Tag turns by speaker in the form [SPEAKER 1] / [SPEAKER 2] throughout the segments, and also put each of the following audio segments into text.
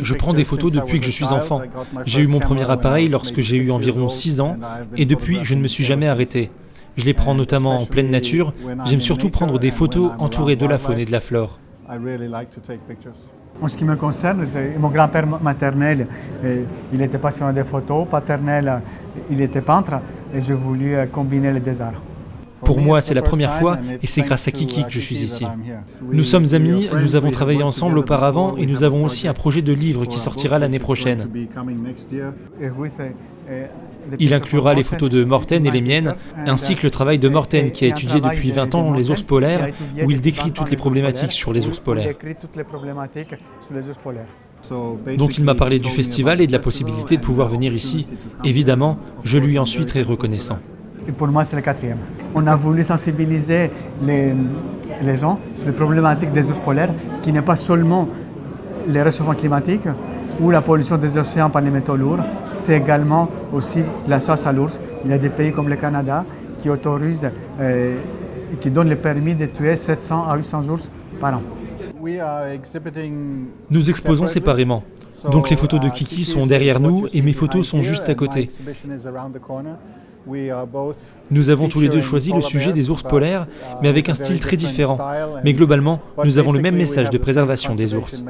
[SPEAKER 1] Je prends des photos depuis que je suis enfant. J'ai eu mon premier appareil lorsque j'ai eu environ 6 ans et depuis, je ne me suis jamais arrêté. Je les prends notamment en pleine nature. J'aime surtout prendre des photos entourées de la faune et de la flore.
[SPEAKER 2] En ce qui me concerne, mon grand-père maternel, il était passionné des photos, paternel, il était peintre et j'ai voulu combiner les deux arts.
[SPEAKER 1] Pour moi, c'est la première fois et c'est grâce à Kiki que je suis ici. Nous sommes amis, nous avons travaillé ensemble auparavant et nous avons aussi un projet de livre qui sortira l'année prochaine. Il inclura les photos de Morten et les miennes, ainsi que le travail de Morten qui a étudié depuis 20 ans les ours polaires, où il décrit toutes les problématiques sur les ours polaires. Donc il m'a parlé du festival et de la possibilité de pouvoir venir ici. Évidemment, je lui en suis très reconnaissant.
[SPEAKER 2] Et pour moi, c'est le quatrième. On a voulu sensibiliser les gens sur les problématiques des ours polaires, qui n'est pas seulement le réchauffement climatique ou la pollution des océans par les métaux lourds, c'est également aussi la chasse à l'ours. Il y a des pays comme le Canada qui autorisent, qui donnent le permis de tuer 700 à 800 ours par an.
[SPEAKER 1] Nous exposons séparément. Donc les photos de Kiki sont derrière nous et mes photos sont juste à côté. Nous avons tous les deux choisi le sujet des ours polaires, mais avec un style très différent. Mais globalement, nous avons le même message de préservation des ours.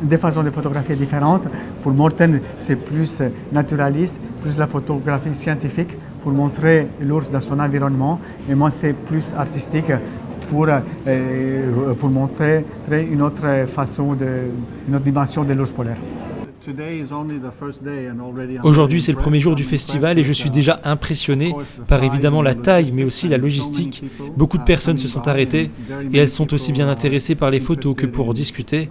[SPEAKER 2] Des façons de photographier différentes. Pour Morten, c'est plus naturaliste, plus la photographie scientifique pour montrer l'ours dans son environnement. Et moi, c'est plus artistique pour montrer une autre façon, une autre dimension de l'ours polaire.
[SPEAKER 1] Aujourd'hui, c'est le premier jour du festival et je suis déjà impressionné par évidemment la taille, mais aussi la logistique. Beaucoup de personnes se sont arrêtées et elles sont aussi bien intéressées par les photos que pour discuter.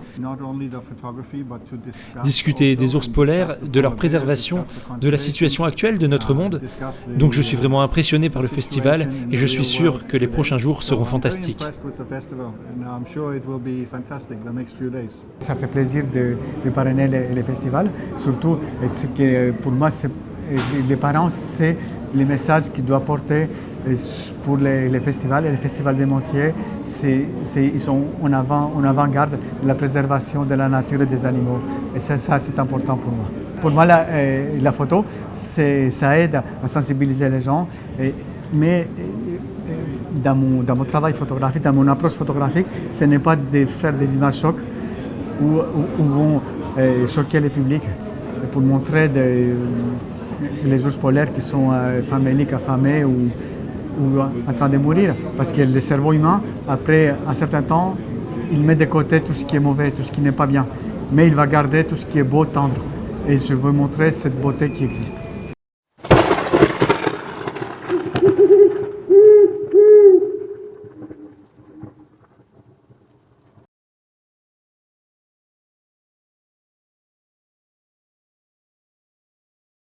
[SPEAKER 1] Discuter des ours polaires, de leur préservation, de la situation actuelle de notre monde. Donc je suis vraiment impressionné par le festival et je suis sûr que les prochains jours seront fantastiques.
[SPEAKER 2] Ça fait plaisir de parrainer les festivals. Surtout, que pour moi, les parents, c'est le message qu'ils doivent porter pour les festivals. Et les festivals des Montiers, ils sont en avant-garde de la préservation de la nature et des animaux. Et ça c'est important pour moi. Pour moi, la photo, ça aide à sensibiliser les gens. Mais dans mon travail photographique, dans mon approche photographique, ce n'est pas de faire des images chocs où vont choquer le public pour montrer les ours polaires qui sont faméliques, affamés ou en train de mourir. Parce que le cerveau humain, après un certain temps, il met de côté tout ce qui est mauvais, tout ce qui n'est pas bien. Mais il va garder tout ce qui est beau, tendre. Et je veux montrer cette beauté qui existe.